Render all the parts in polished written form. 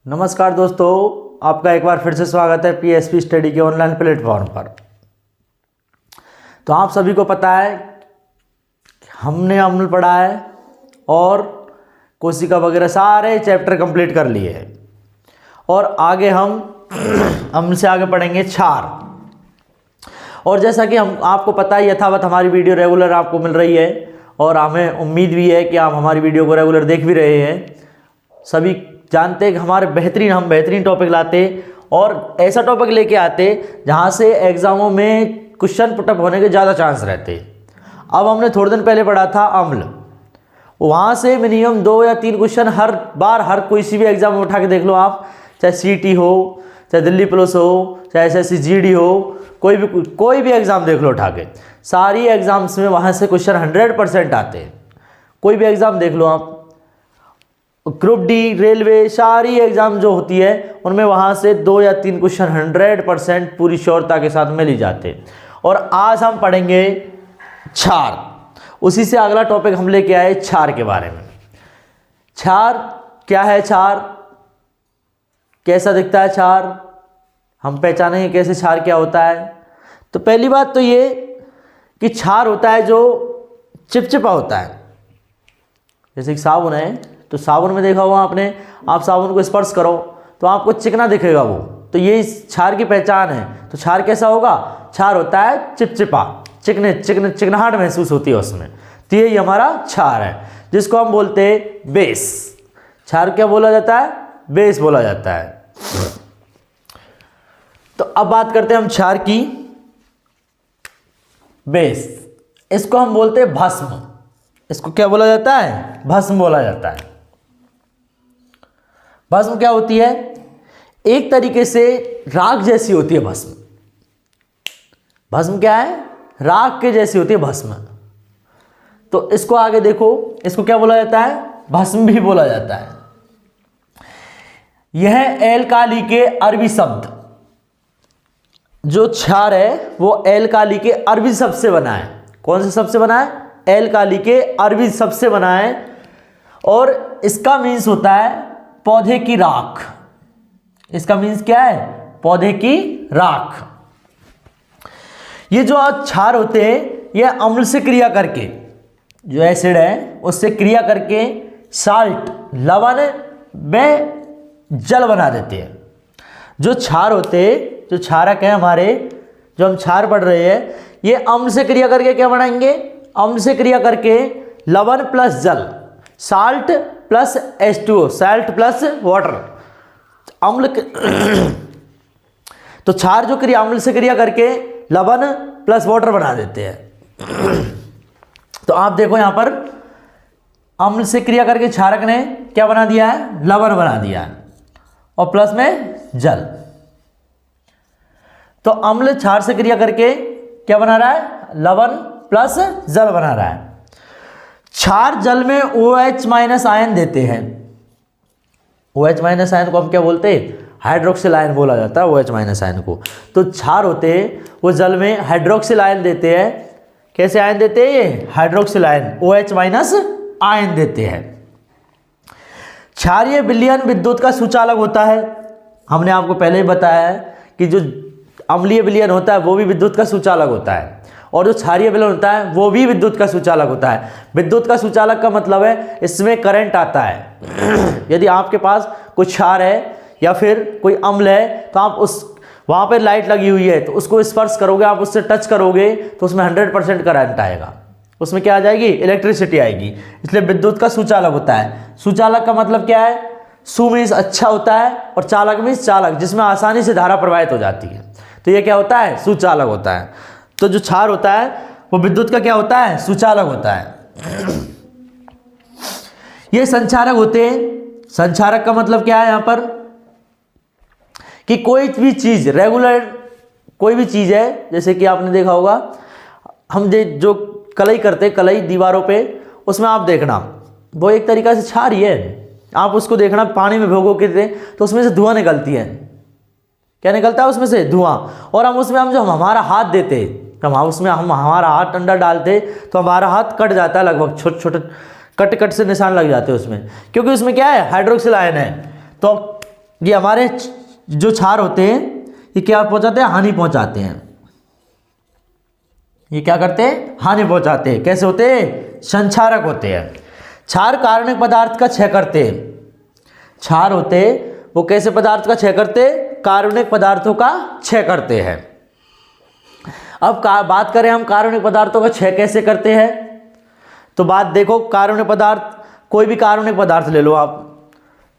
नमस्कार दोस्तों, आपका एक बार फिर से स्वागत है पीएसपी स्टडी के ऑनलाइन प्लेटफॉर्म पर। तो आप सभी को पता है हमने अम्ल पढ़ा है और कोशिका वगैरह सारे चैप्टर कंप्लीट कर लिए हैं और आगे हम अम्ल से आगे पढ़ेंगे क्षार। और जैसा कि हम आपको पता है यथावत हमारी वीडियो रेगुलर आपको मिल रही है और हमें उम्मीद भी है कि आप हमारी वीडियो को रेगुलर देख भी रहे हैं। सभी जानते हैं कि हम बेहतरीन टॉपिक लाते और ऐसा टॉपिक लेके आते जहाँ से एग्जामों में क्वेश्चन पुटअप होने के ज़्यादा चांस रहते। अब हमने थोड़े दिन पहले पढ़ा था अम्ल, वहाँ से मिनिमम 2 या 3 क्वेश्चन हर बार हर कोई सी भी एग्जाम में उठा के देख लो आप, चाहे सीटी हो, चाहे दिल्ली पुलिस हो, चाहे एसएससी जीडी हो, कोई भी एग्ज़ाम देख लो उठा के, सारी एग्ज़ाम्स में वहाँ से क्वेश्चन 100% आते हैं। कोई भी एग्ज़ाम देख लो आप, ग्रुप डी, रेलवे, सारी एग्ज़ाम जो होती है उनमें वहाँ से 2 या 3 क्वेश्चन 100% पूरी श्योरता के साथ मिल ही जाते। और आज हम पढ़ेंगे क्षार, उसी से अगला टॉपिक हम लेके आए क्षार के बारे में। क्षार क्या है? क्षार कैसा दिखता है? क्षार हम पहचानेंगे कैसे क्षार क्या होता है। तो पहली बात तो ये कि क्षार होता है जो चिपचिपा होता है। जैसे कि साबुन है तो साबुन में देखा होगा आपने, आप साबुन को स्पर्श करो तो आपको चिकना दिखेगा वो, तो ये क्षार की पहचान है। तो क्षार कैसा होगा? क्षार होता है चिपचिपा, चिकनाहट महसूस होती है उसमें, तो यही हमारा क्षार है जिसको हम बोलते हैं बेस। क्षार क्या बोला जाता है? बेस बोला जाता है। तो अब बात करते हैं हम क्षार की। बेस, इसको हम बोलते हैं भस्म। इसको क्या बोला जाता है? भस्म बोला जाता है। भस्म क्या होती है? एक तरीके से राख जैसी होती है भस्म। भस्म क्या है? राख के जैसी होती है भस्म। तो इसको आगे देखो, इसको क्या बोला जाता है? भस्म भी बोला जाता है। यह एल्काली के अरबी शब्द, जो क्षार है वो एल्काली के अरबी शब्द से बना है। कौन से शब्द से बना है? एल्काली के अरबी शब्द से बना है और इसका मीन्स होता है पौधे की राख। इसका मीन्स क्या है? पौधे की राख। ये जो क्षार होते हैं ये अम्ल से क्रिया करके, जो एसिड है उससे क्रिया करके साल्ट, लवण में जल बना देते हैं। जो क्षार होते हैं, जो क्षारक है हमारे, जो हम क्षार पढ़ रहे हैं, ये अम्ल से क्रिया करके क्या बनाएंगे? अम्ल से क्रिया करके लवण प्लस जल, salt plus H2O, salt plus water, अम्ल तो क्षार जो क्रिया अम्ल से क्रिया करके लवण प्लस वाटर बना देते हैं। तो आप देखो यहां पर अम्ल से क्रिया करके क्षारक ने क्या बना दिया है? लवण बना दिया है और प्लस में जल। तो अम्ल क्षार से क्रिया करके क्या बना रहा है? लवण प्लस जल बना रहा है। क्षार जल में OH- आयन देते हैं। OH- आयन को हम क्या बोलते हैं? हाइड्रोक्सिल आयन बोला जाता है OH- आयन को। तो क्षार होते हैं वो जल में हाइड्रोक्सिल आयन देते हैं। कैसे आयन देते हैं? ये हाइड्रोक्सिल आयन, OH- आयन देते हैं। क्षारीय विलयन विद्युत का सुचालक होता है। हमने आपको पहले ही बताया है कि जो अम्लीय विलयन होता है वो भी विद्युत का सुचालक होता है और जो क्षारीय विलयन होता है वो भी विद्युत का सुचालक होता है। विद्युत का सुचालक का मतलब है इसमें करंट आता है। यदि आपके पास कोई क्षार है या फिर कोई अम्ल है तो आप वहाँ पे लाइट लगी हुई है तो उसको स्पर्श करोगे, आप उससे टच करोगे तो उसमें 100% करंट आएगा, उसमें क्या आ जाएगी? इलेक्ट्रिसिटी आएगी। इसलिए विद्युत का सुचालक होता है। सुचालक का मतलब क्या है? सु मीन्स अच्छा होता है और चालक मीन्स चालक, जिसमें आसानी से धारा प्रवाहित हो जाती है। तो ये क्या होता है? सुचालक होता है। तो जो क्षार होता है वो विद्युत का क्या होता है? सुचालक होता है। ये संचारक होते हैं। संचारक का मतलब क्या है यहां पर? कि कोई भी चीज रेगुलर, कोई भी चीज है, जैसे कि आपने देखा होगा हम जो कलई करते, कलई दीवारों पे, उसमें आप देखना वो एक तरीका से क्षार ही है। आप उसको देखना पानी में भिगो के तो उसमें से धुआं निकलती है। क्या निकलता है उसमें से? धुआं। और हम उसमें जो हमारा हाथ देते, हम उसमें हमारा हाथ अंदर डालते तो हमारा हाथ कट जाता है, लगभग छोटे छोटे कट से निशान लग जाते हैं उसमें, क्योंकि उसमें क्या है? हाइड्रोक्सिल आयन है। तो ये हमारे जो क्षार होते हैं ये क्या पहुंचाते हैं, हानि पहुंचाते हैं। ये क्या करते हैं, हानि पहुंचाते हैं। कैसे होते हैं, संक्षारक होते हैं। क्षार कार्बनिक पदार्थ का क्षय करते हैं। क्षार होते वो कैसे पदार्थ का क्षय करते, कार्बनिक पदार्थों का क्षय करते हैं। अब बात करें हम कार्बनिक पदार्थों का क्षय कैसे करते हैं, तो बात देखो, कार्बनिक पदार्थ, कोई भी कार्बनिक पदार्थ ले लो आप,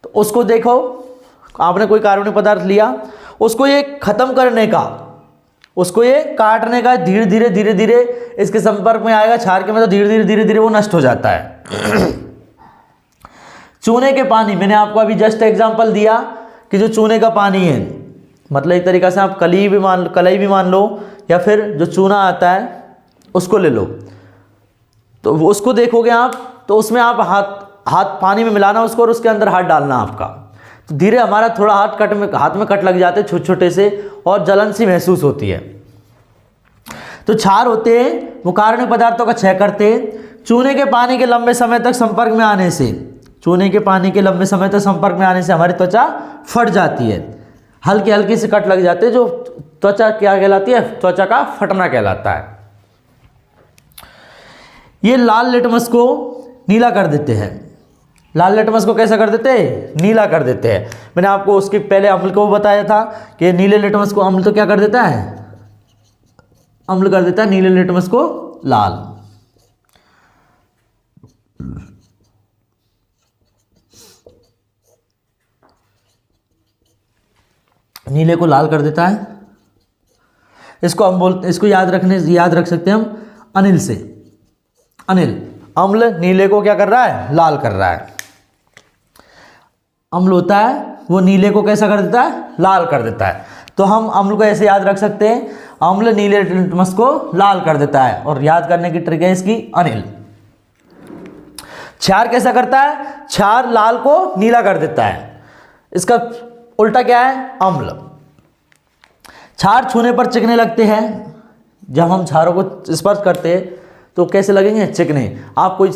तो उसको देखो, आपने कोई कार्बनिक पदार्थ लिया, उसको ये खत्म करने का, उसको ये काटने का, धीरे धीरे धीरे धीरे इसके संपर्क में आएगा क्षार के में, तो धीरे धीरे धीरे धीरे वो नष्ट हो जाता है। चूने के पानी, मैंने आपको अभी जस्ट एग्जांपल दिया कि जो चूने का पानी है, मतलब एक तरीका से आप कलई भी मान लो, या फिर जो चूना आता है उसको ले लो, तो उसको देखोगे आप, तो उसमें आप हाथ पानी में मिलाना उसको, और उसके अंदर हाथ डालना आपका, तो धीरे हमारा थोड़ा हाथ में कट लग जाते हैं छोटे छोटे से, और जलन सी महसूस होती है। तो क्षार होते हैं वो कार्बनिक पदार्थों का क्षय करते हैं। चूने के पानी के लंबे समय तक संपर्क में आने से, चूने के पानी के लंबे समय तक संपर्क में आने से हमारी त्वचा फट जाती है, हल्की हल्की से कट लग जाते हैं, जो त्वचा क्या कहलाती है, त्वचा का फटना कहलाता है। ये लाल लिटमस को नीला कर देते हैं। लाल लिटमस को कैसा कर देते हैं, नीला कर देते हैं। मैंने आपको उसके पहले अम्ल को बताया था कि नीले लिटमस को अम्ल तो क्या कर देता है, अम्ल कर देता है, नीले लिटमस को लाल। नीले को लाल कर देता है। इसको हम इसको याद रख सकते हैं हम अनिल से। अनिल, अम्ल नीले को क्या कर रहा है, लाल कर रहा है। अम्ल होता है वो नीले को कैसा कर देता है, लाल कर देता है। तो हम अम्ल को ऐसे याद रख सकते हैं, अम्ल नीले लिटमस को लाल कर देता है, और याद करने की ट्रिक है इसकी अनिल। क्षार कैसा करता है, क्षार लाल को नीला कर देता है। इसका उल्टा क्या है, अम्ल। क्षार छूने पर चिकने लगते हैं। जब हम क्षारों को स्पर्श करते हैं तो कैसे लगेंगे, चिकने। आप कोई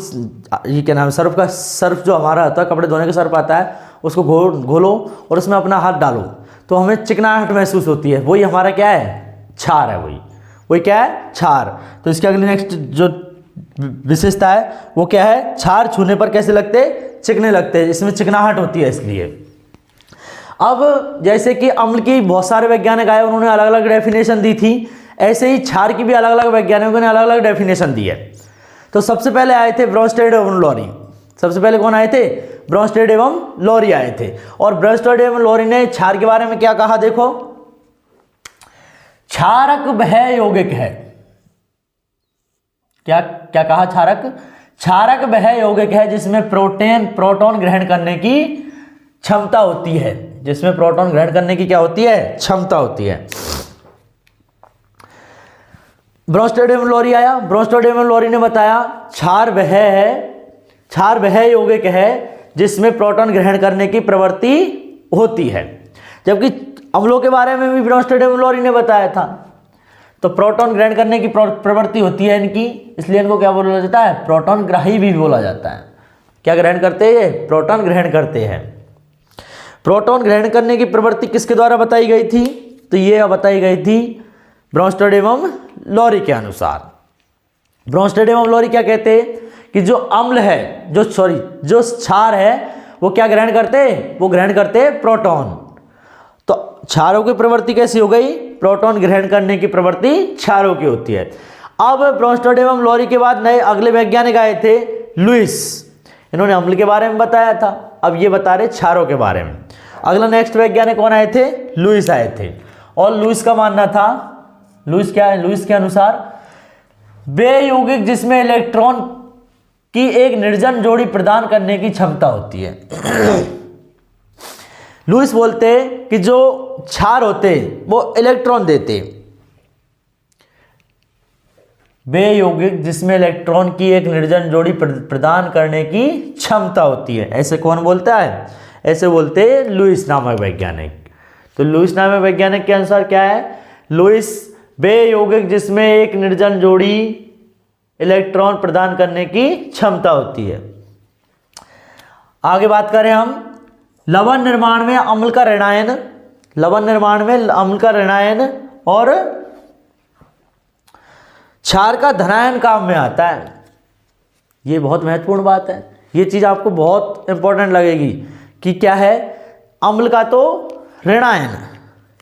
ये क्या नाम है, सर्फ जो हमारा आता है, कपड़े धोने का सर्फ आता है, उसको घोलो और उसमें अपना हाथ डालो तो हमें चिकनाहट महसूस होती है, वही हमारा क्या है, क्षार है। वही क्या है, क्षार। तो इसके अगले नेक्स्ट जो विशेषता है वो क्या है, क्षार छूने पर कैसे लगते, चिकने लगते हैं, इसमें चिकनाहट होती है इसलिए। अब जैसे कि अम्ल की बहुत सारे वैज्ञानिक आए, उन्होंने अलग अलग डेफिनेशन दी थी, ऐसे ही क्षार की भी अलग अलग वैज्ञानिकों ने अलग अलग डेफिनेशन दी है। तो सबसे पहले आए थे ब्रोंस्टेड एवं लॉरी। सबसे पहले कौन आए थे, ब्रोंस्टेड एवं लॉरी आए थे। और ब्रोंस्टेड एवं लॉरी ने क्षार के बारे में क्या कहा, देखो, क्षारक वह यौगिक है, क्या क्या कहा, क्षारक वह यौगिक है जिसमें प्रोटॉन ग्रहण करने की क्षमता होती है, जिसमें प्रोटॉन ग्रहण करने की क्या होती है, क्षमता होती है। ब्रोंस्टेड एवं लॉरी आया, ब्रोंस्टेड एवं लॉरी ने बताया क्षार वह यौगिक है जिसमें प्रोटॉन ग्रहण करने की प्रवृत्ति होती है। जबकि अम्लों के बारे में भी ब्रोंस्टेड एवं लॉरी ने बताया था। तो प्रोटॉन ग्रहण करने की प्रवृत्ति होती है इनकी, इसलिए इनको क्या बोला जाता है, प्रोटॉन ग्राही भी बोला जाता है। क्या ग्रहण करते हैं, प्रोटॉन ग्रहण करते हैं। प्रोटॉन ग्रहण करने की प्रवृत्ति किसके द्वारा बताई गई थी, तो ये बताई गई थी ब्रोंस्टेड एवं लॉरी के अनुसार। ब्रोंस्टेड एवं लॉरी क्या कहते हैं कि जो अम्ल है, जो क्षार है, वो क्या ग्रहण करते हैं, वो ग्रहण करते हैं प्रोटॉन। तो क्षारों की प्रवृत्ति कैसी हो गई, प्रोटॉन ग्रहण करने की प्रवृत्ति क्षारों की होती है। अब ब्रोंस्टेड एवं लॉरी के बाद नए अगले वैज्ञानिक आए थे, लुईस। इन्होंने अम्ल के बारे में बताया था, अब ये बता रहे क्षारों के बारे में। अगला नेक्स्ट वैज्ञानिक कौन आए थे, लुईस आए थे। और लुईस का मानना था, लुईस क्या है, लुईस के अनुसार वे यौगिक जिसमें इलेक्ट्रॉन की एक निर्जन जोड़ी प्रदान करने की क्षमता होती है। लुईस बोलते कि जो क्षार होते वो इलेक्ट्रॉन देते, वे यौगिक जिसमें इलेक्ट्रॉन की एक निर्जन जोड़ी प्रदान करने की क्षमता होती है। ऐसे कौन बोलता है, ऐसे बोलते हैं लुईस नामक वैज्ञानिक। तो लुईस नामक वैज्ञानिक के अनुसार क्या है, लुईस वे यौगिक जिसमें एक निर्जन जोड़ी इलेक्ट्रॉन प्रदान करने की क्षमता होती है। आगे बात करें हम लवण निर्माण में अम्ल का ऋणायन, लवण निर्माण में अम्ल का ऋणायन और क्षार का धनायन काम में आता है। ये बहुत महत्वपूर्ण बात है, ये चीज़ आपको बहुत इंपॉर्टेंट लगेगी कि क्या है, अम्ल का तो ऋणायन,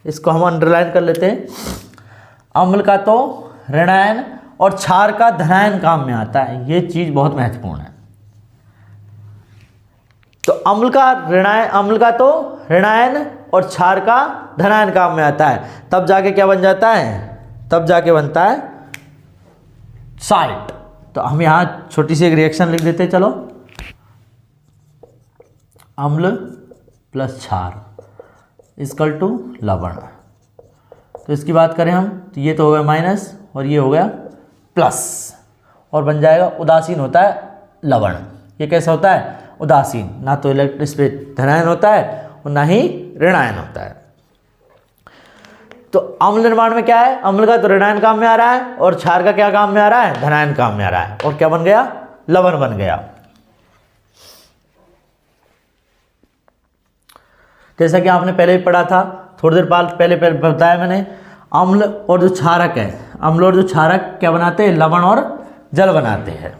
इसको हम अंडरलाइन कर लेते हैं, अम्ल का तो ऋणायन और क्षार का धनायन काम में आता है। ये चीज़ बहुत महत्वपूर्ण है। तो अम्ल का तो ऋणायन और क्षार का धनायन काम में आता है, तब जाके क्या बन जाता है, तब जाके बनता है साल्ट। तो हम यहाँ छोटी सी एक रिएक्शन लिख देते हैं, चलो, अम्ल प्लस क्षार इक्वल टू लवण। तो इसकी बात करें हम तो ये तो हो गया माइनस और ये हो गया प्लस, और बन जाएगा उदासीन होता है लवण। ये कैसा होता है, उदासीन, ना तो इस पे धनायन होता है और ना ही ऋणायन होता है। तो अम्ल निर्माण में क्या है, अम्ल का तो ऋणायन काम में आ रहा है और क्षार का क्या काम में आ रहा है, धनायन काम में आ रहा है, और क्या बन गया, लवण बन गया। जैसा कि आपने पहले भी पढ़ा था, थोड़ी देर बाद पहले बताया मैंने, अम्ल और जो क्षारक है, अम्ल और जो क्षारक क्या बनाते हैं, लवण और जल बनाते हैं।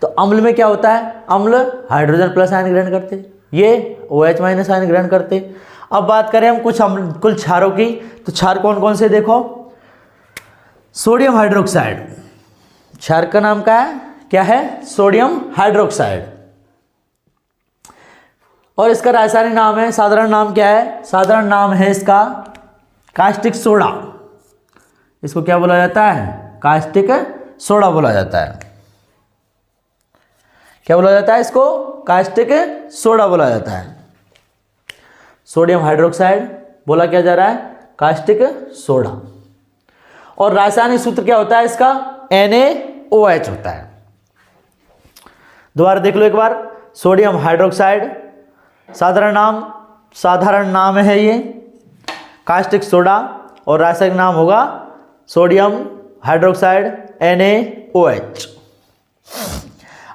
तो अम्ल में क्या होता है, अम्ल हाइड्रोजन प्लस आयन ग्रहण करते, ये OH माइनस आयन ग्रहण करते। अब बात करें हम कुल क्षारों की, तो क्षार कौन कौन से, देखो, सोडियम हाइड्रोक्साइड, क्षार का नाम क्या है, सोडियम हाइड्रोक्साइड, और इसका रासायनिक नाम है, साधारण नाम क्या है, साधारण नाम है इसका कास्टिक सोडा। इसको क्या बोला जाता है, कास्टिक सोडा बोला जाता है। क्या बोला जाता है इसको, कास्टिक सोडा बोला जाता है। सोडियम हाइड्रोक्साइड बोला क्या जा रहा है, कास्टिक सोडा। और रासायनिक सूत्र क्या होता है इसका, NaOH होता है। दोबारा देख लो एक बार, सोडियम हाइड्रोक्साइड साधारण नाम है ये कास्टिक सोडा, और रासायनिक नाम होगा सोडियम हाइड्रोक्साइड NaOH।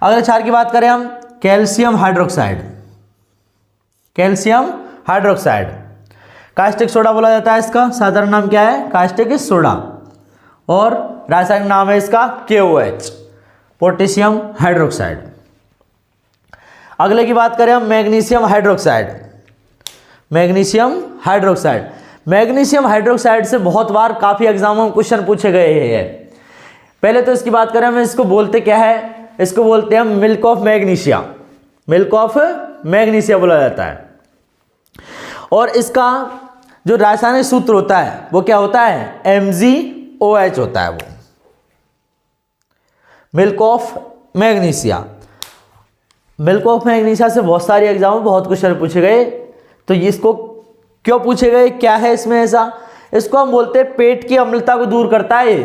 अगले क्षार की बात करें हम, calcium hydroxide, calcium hydroxide caustic soda बोला जाता है। इसका साधारण नाम क्या है, कास्टिक सोडा, और रासायनिक नाम है इसका KOH, पोटेशियम हाइड्रोक्साइड। अगले की बात करें हम, magnesium hydroxide, magnesium hydroxide. Magnesium hydroxide से बहुत बार काफ़ी एग्जामों में क्वेश्चन पूछे गए हैं। पहले तो इसकी बात करें हम, इसको बोलते क्या है, इसको बोलते हैं milk of magnesia, milk of magnesia बोला जाता है। और इसका जो रासायनिक सूत्र होता है वो क्या होता है, MgOH होता है, वो milk of magnesia. Milk of magnesia से बहुत सारे एग्जाम में बहुत क्वेश्चन पूछे गए। तो इसको क्यों पूछे गए, क्या है इसमें ऐसा, इसको हम बोलते हैं पेट की अम्लता को दूर करता है।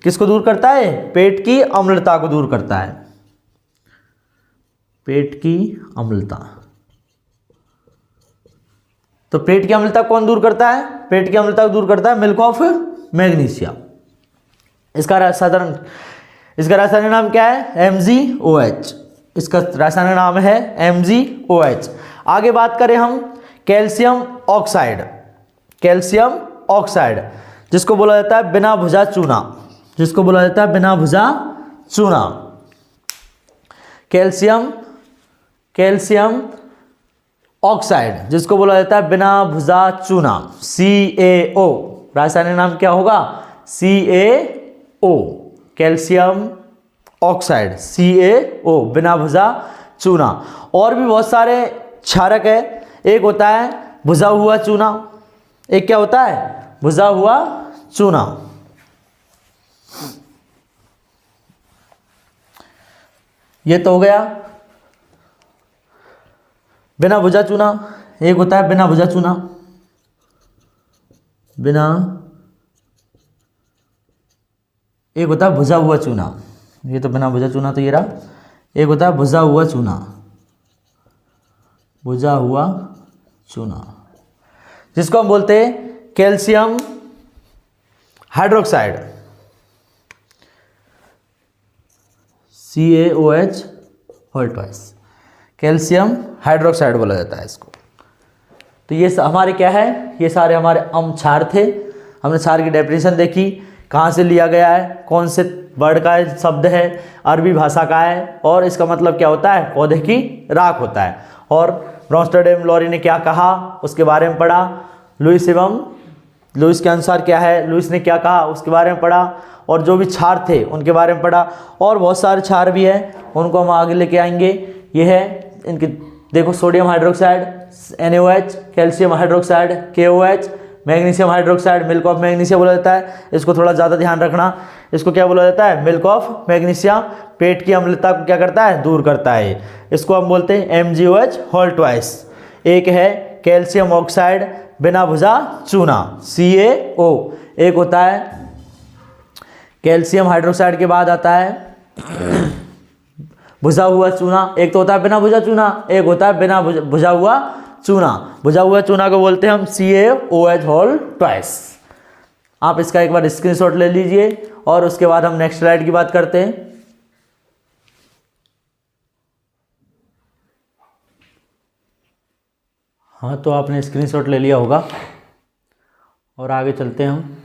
किसको दूर करता है, पेट की अम्लता को दूर करता है, पेट की अम्लता। तो पेट की अम्लता कौन दूर करता है, पेट की अम्लता को दूर करता है मिल्क ऑफ मैग्नीशिया। इसका रासायनिक नाम क्या है, MgOH, इसका रासायनिक नाम है MgOH। आगे बात करें हम कैल्शियम ऑक्साइड, कैल्शियम ऑक्साइड जिसको बोला जाता है बिना भुजा चूना, जिसको बोला जाता है बिना भुजा चूना। कैल्शियम ऑक्साइड जिसको बोला जाता है बिना भुजा चूना, CaO, रासायनिक नाम क्या होगा, CaO, कैल्शियम ऑक्साइड CaO, बिना भुजा चूना। और भी बहुत सारे क्षारक है, एक होता है भुजा हुआ चूना, एक क्या होता है, भुजा हुआ चूना। ये तो हो गया बिना भुजा चूना, एक होता है बिना भुजा चूना, एक होता है भुजा हुआ चूना, ये तो बिना भुजा चूना तो ये रहा। एक होता है भुजा हुआ चूना, भुजा हुआ चूना जिसको हम बोलते हैं calcium hydroxide, CaOH whole twice. Calcium hydroxide बोला जाता है इसको। तो ये हमारे क्या है, ये सारे हमारे क्षार थे। हमने क्षार की डेफिनेशन देखी, कहाँ से लिया गया है, कौन से वर्ड का शब्द है, अरबी भाषा का है, और इसका मतलब क्या होता है, पौधे की राख होता है। और ब्रॉन्स्टेड एवं लॉरी ने क्या कहा उसके बारे में पढ़ा, लुईस के अनुसार क्या है, लुईस ने क्या कहा उसके बारे में पढ़ा, और जो भी क्षार थे उनके बारे में पढ़ा। और बहुत सारे क्षार भी हैं, उनको हम आगे लेके आएंगे। ये है इनके, देखो sodium hydroxide NaOH, calcium hydroxide KOH, magnesium hydroxide milk of magnesia बोला जाता है। इसको थोड़ा ज़्यादा ध्यान रखना, इसको क्या बोला जाता है, मिल्क ऑफ मैग्नीशिया। पेट की अम्लता को क्या करता है, दूर करता है। इसको हम बोलते हैं MgOH होल ट्वाइस। एक है कैल्शियम ऑक्साइड बिना भुजा चूना CaO। एक होता है कैल्शियम हाइड्रोक्साइड के बाद आता है भुजा हुआ चूना। एक तो होता है बिना भुजा चूना, एक होता है बिना भुजा हुआ चूना। भुजा हुआ चूना को बोलते हैं हम CaOH होल ट्वाइस। आप इसका एक बार स्क्रीनशॉट ले लीजिए और उसके बाद हम नेक्स्ट स्लाइड की बात करते हैं। हाँ, तो आपने स्क्रीनशॉट ले लिया होगा और आगे चलते हैं हम।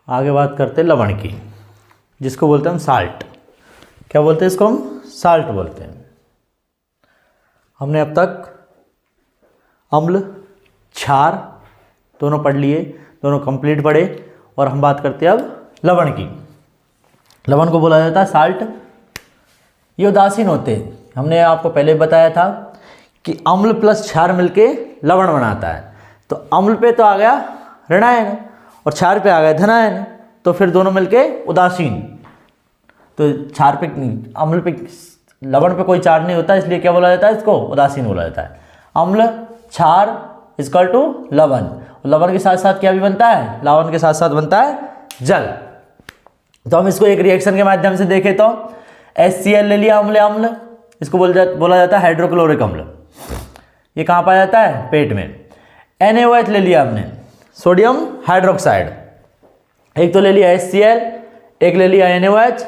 आगे बात करते हैं लवण की, जिसको बोलते हैं हम साल्ट। क्या बोलते हैं इसको, हम साल्ट बोलते हैं। हमने अब तक अम्ल क्षार दोनों पढ़ लिए, दोनों कंप्लीट पढ़े, और हम बात करते हैं अब लवण की। लवण को बोला जाता है साल्ट। ये उदासीन होते हैं। हमने आपको पहले बताया था कि अम्ल प्लस क्षार मिलके लवण बनाता है। तो अम्ल पे तो आ गया ऋणायन और क्षार पे आ गया धनायन, तो फिर दोनों मिलके उदासीन। तो क्षार पे, अम्ल पे, लवण पे कोई चार्ज नहीं होता, इसलिए क्या बोला जाता है, इसको उदासीन बोला जाता है। अम्ल क्षार इक्वल टू लवण। लवण के साथ साथ क्या भी बनता है, लवण के साथ साथ बनता है जल। तो हम इसको एक रिएक्शन के माध्यम से देखें तो HCl ले लिया अम्ल, इसको बोला जाता है हाइड्रोक्लोरिक अम्ल। ये कहाँ पाया जाता है, पेट में। NaOH ले लिया हमने, सोडियम हाइड्रोक्साइड। एक तो ले लिया HCl, एक ले लिया NaOH,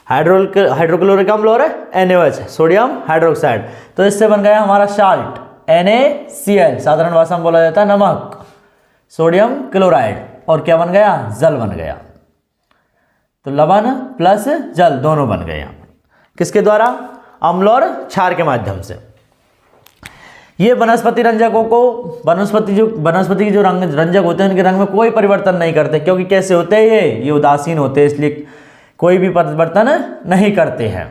हाइड्रोक्लोरिक अम्ल और NaOH सोडियम हाइड्रोक्साइड। तो इससे बन गया हमारा साल्ट NaCl, साधारण भाषा में बोला जाता है नमक, सोडियम क्लोराइड, और क्या बन गया, जल बन गया। तो लवण प्लस जल दोनों बन गए यहाँ। किसके द्वारा, अम्ल और क्षार के माध्यम से। ये वनस्पति रंजकों को, वनस्पति के जो रंजक होते हैं उनके रंग में कोई परिवर्तन नहीं करते, क्योंकि कैसे होते हैं ये उदासीन होते हैं, इसलिए कोई भी परिवर्तन नहीं करते हैं।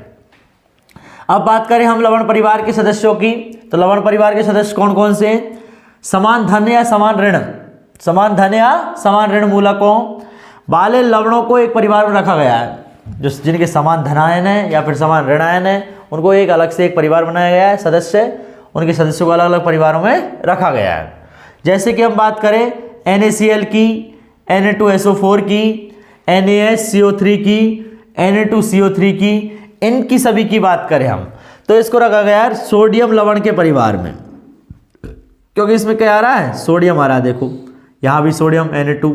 अब बात करें हम लवण परिवार के सदस्यों की, तो लवण परिवार के सदस्य कौन कौन से हैं, समान धन या समान ऋण मूलकों वाले लवणों को एक परिवार में रखा गया है। जो जिनके समान धनायन है या फिर समान ऋणायन है, उनको एक अलग से एक परिवार बनाया गया है। उनके सदस्यों को अलग अलग परिवारों में रखा गया है। जैसे कि हम बात करें NaCl की, Na2SO4 की, NaSCO3 की, Na2CO3 की, इनकी सभी की बात करें हम, तो इसको रखा गया है सोडियम लवण के परिवार में, क्योंकि इसमें क्या आ रहा है, सोडियम आ रहा है। देखो यहाँ भी सोडियम Na2,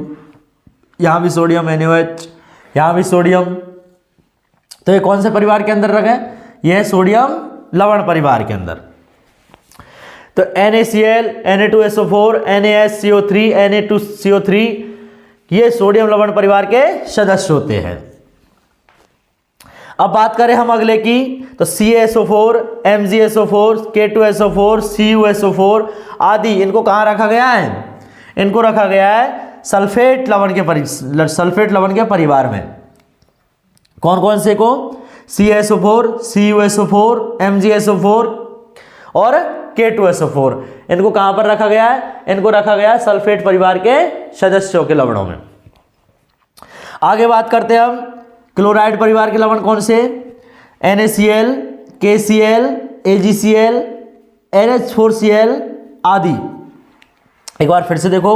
यहाँ भी सोडियम NaOH, यहाँ भी सोडियम। तो ये कौन से परिवार के अंदर रखे, यह सोडियम लवण परिवार के अंदर। तो NaCl, Na2SO4, NaSCO3, Na2CO3 ये सोडियम लवण परिवार के सदस्य होते हैं। अब बात करें हम अगले की, तो CaSO4, MgSO4, K2SO4, CuSO4 आदि, इनको कहाँ रखा गया है, इनको रखा गया है सल्फेट लवण के परिवार में। कौन कौन से को, CaSO4, CuSO4, MgSO4 और K2SO4, इनको कहां पर रखा गया है, इनको रखा गया है सल्फेट परिवार के सदस्यों के लवणों में। आगे बात करते हैं हम क्लोराइड परिवार के लवण कौन से, NaCl, KCl, AgCl, NH4Cl आदि। एक बार फिर से देखो,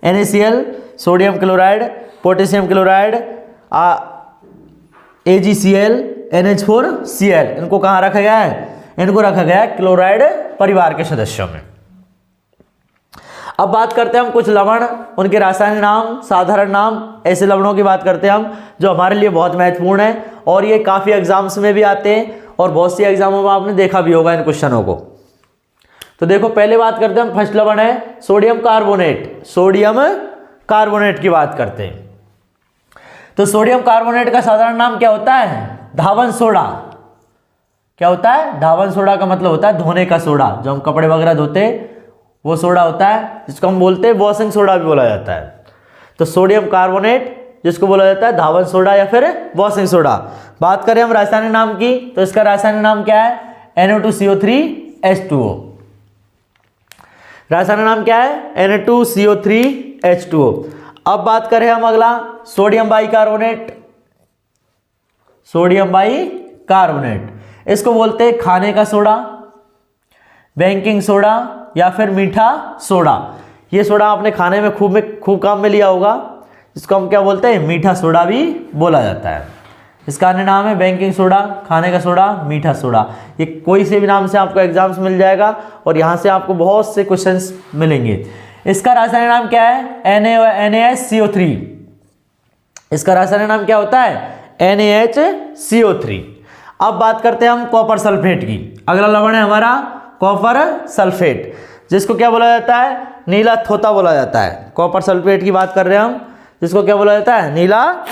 NaCl sodium chloride, potassium chloride, AgCl, NH4Cl, इनको कहाँ रखा गया है, इनको रखा गया है क्लोराइड परिवार के सदस्यों में। अब बात करते हैं हम कुछ लवण, उनके रासायनिक नाम, साधारण नाम, ऐसे लवणों की बात करते हैं हम जो हमारे लिए बहुत महत्वपूर्ण है और ये काफ़ी एग्जाम्स में भी आते हैं और बहुत सी एग्जामों में आपने देखा भी होगा इन क्वेश्चनों को। तो देखो पहले बात करते हैं हम, फर्स्ट लवण है सोडियम कार्बोनेट। सोडियम कार्बोनेट की बात करते हैं तो सोडियम कार्बोनेट का साधारण नाम क्या होता है? धावन सोडा। क्या होता है? धावन सोडा का मतलब होता है धोने का सोडा, जो हम कपड़े वगैरह धोते वो सोडा होता है, जिसको हम बोलते हैं वॉशिंग सोडा भी बोला जाता है। तो सोडियम कार्बोनेट जिसको बोला जाता है धावन सोडा या फिर वॉशिंग सोडा। बात करें हम रासायनिक नाम की तो इसका रासायनिक नाम क्या है? Na2CO3H2O। रासायनिक नाम क्या है? Na2CO3H2O। अब बात करें हम अगला सोडियम बाइकार्बोनेट। सोडियम बाइकार्बोनेट इसको बोलते हैं खाने का सोडा, बेकिंग सोडा या फिर मीठा सोडा। ये सोडा आपने खाने में खूब काम में लिया होगा, इसको हम क्या बोलते हैं? मीठा सोडा भी बोला जाता है। इसका अन्य नाम है बेकिंग सोडा, खाने का सोडा, मीठा सोडा। ये कोई से भी नाम से आपको एग्जाम्स मिल जाएगा और यहाँ से आपको बहुत से क्वेश्चंस मिलेंगे। इसका रासायनिक नाम क्या है? NaHCO3। इसका रासायनिक नाम क्या होता है? NaHCO3। अब बात करते हैं हम कॉपर सल्फेट की। अगला लवण है हमारा कॉपर सल्फेट, जिसको क्या बोला जाता है? नीला थोता बोला जाता है। कॉपर सल्फेट की बात कर रहे हैं हम, जिसको क्या बोला जाता है? नीला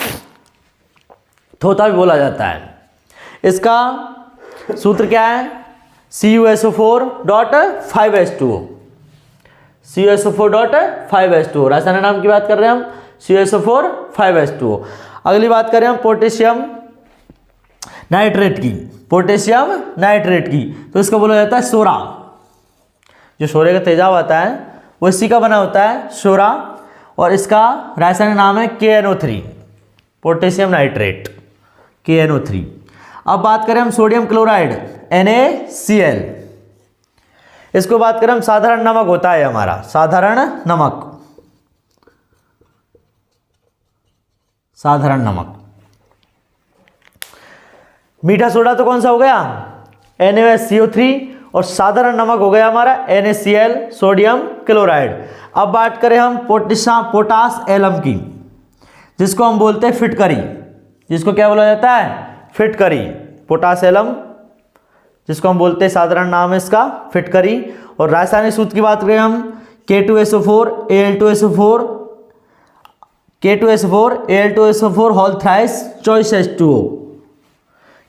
थोता भी बोला जाता है। इसका सूत्र क्या है? CuSO4.5H2O। CuSO4.5H2O रासायनिक नाम की बात कर रहे हैं हम, CuSO4.5H2O। अगली बात करें हम पोटेशियम नाइट्रेट की। पोटेशियम नाइट्रेट की तो इसको बोला जाता है सोरा। जो सोरे का तेजाब आता है वो इसी का बना होता है, सोरा। और इसका रासायनिक नाम है KNO3। Potassium nitrate KNO3। अब बात करें हम सोडियम क्लोराइड NaCl। इसको बात करें हम, साधारण नमक होता है हमारा, साधारण नमक। साधारण नमक। मीठा सोडा तो कौन सा हो गया? NaCO3 और साधारण नमक हो गया हमारा NaCl सोडियम क्लोराइड। अब बात करें हम पोटास एलम की, जिसको हम बोलते हैं फिटकरी। जिसको क्या बोला जाता है? फिटकरी। पोटास एलम जिसको हम बोलते हैं, साधारण नाम है इसका फिटकरी। और रासायनिक सूत्र की बात करें हम K2SO4 Al2SO4 K2SO4 Al2SO4 whole thrice choice H2O।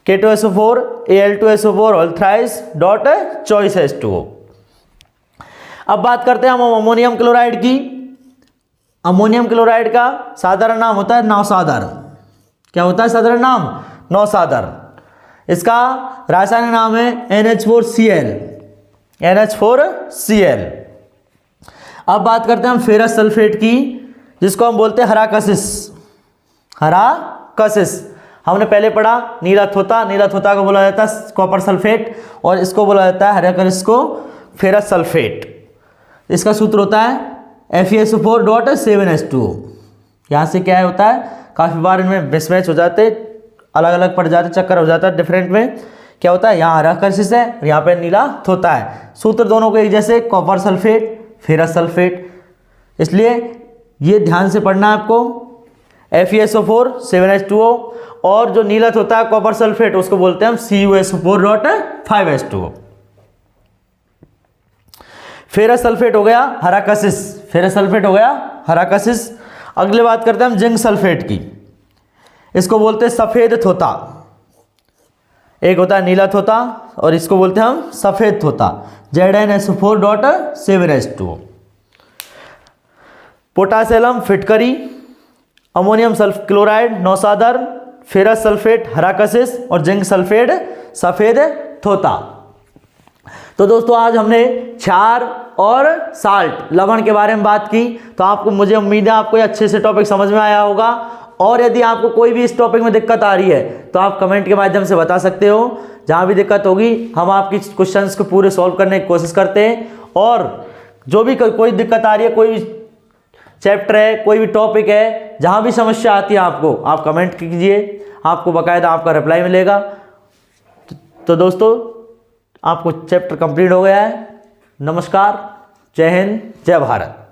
K2SO4 Al2SO4 whole thrice dot choice H2O। अब बात करते हैं हम अमोनियम क्लोराइड की। अमोनियम क्लोराइड का साधारण नाम होता है नौसादर। क्या होता है साधारण नाम? नौसादर। इसका रासायनिक नाम है NH4Cl। NH4Cl। अब बात करते हैं हम फेरस सल्फेट की, जिसको हम बोलते हैं हराकसिस। हराकसिस हमने पहले पढ़ा, नीला थोता। नीला थोता को बोला जाता है कॉपर सल्फेट और इसको बोला जाता है हराकसिस को फेरस सल्फेट। इसका सूत्र होता है FeSO4.7H2O। यहाँ से क्या होता है, काफ़ी बार इनमें मिसमैच हो जाते, अलग अलग पड़ जाते, चक्कर हो जाता है डिफरेंट में। क्या होता है, यहाँ हराकसिस है और यहाँ पे नीला थोता है। सूत्र दोनों को एक जैसे, कॉपर सल्फेट फेरस सल्फेट। इसलिए ये ध्यान से पढ़ना है आपको, FeSO4 और जो नीला होता है कॉपर सल्फेट उसको बोलते हैं हम CuSO4.5H2O। फेरस सल्फेट हो गया हराकसिस। फेरस सल्फेट हो गया हराकसिस। अगले बात करते हैं हम जिंक सल्फेट की। इसको बोलते हैं सफेद थोता। एक होता है नीला थोता और इसको बोलते हैं हम सफेद थोता, ZnSO4.7H2O। पोटासियम फिटकरी, अमोनियम क्लोराइड नौसादर, फेरस सल्फेट हराकसिस और जिंक सल्फेट सफेद थोता। तो दोस्तों आज हमने क्षार और साल्ट लवण के बारे में बात की। तो आपको, मुझे उम्मीद है आपको ये अच्छे से टॉपिक समझ में आया होगा। और यदि आपको कोई भी इस टॉपिक में दिक्कत आ रही है तो आप कमेंट के माध्यम से बता सकते हो। जहाँ भी दिक्कत होगी हम आपकी क्वेश्चंस को पूरे सॉल्व करने की कोशिश करते हैं। और जो भी कोई दिक्कत आ रही है, कोई भी चैप्टर है, कोई भी टॉपिक है, जहाँ भी समस्या आती है आपको, आप कमेंट कीजिए, आपको बाकायदा आपका रिप्लाई मिलेगा। तो दोस्तों आपको चैप्टर कंप्लीट हो गया है। नमस्कार, जय हिंद, जय भारत।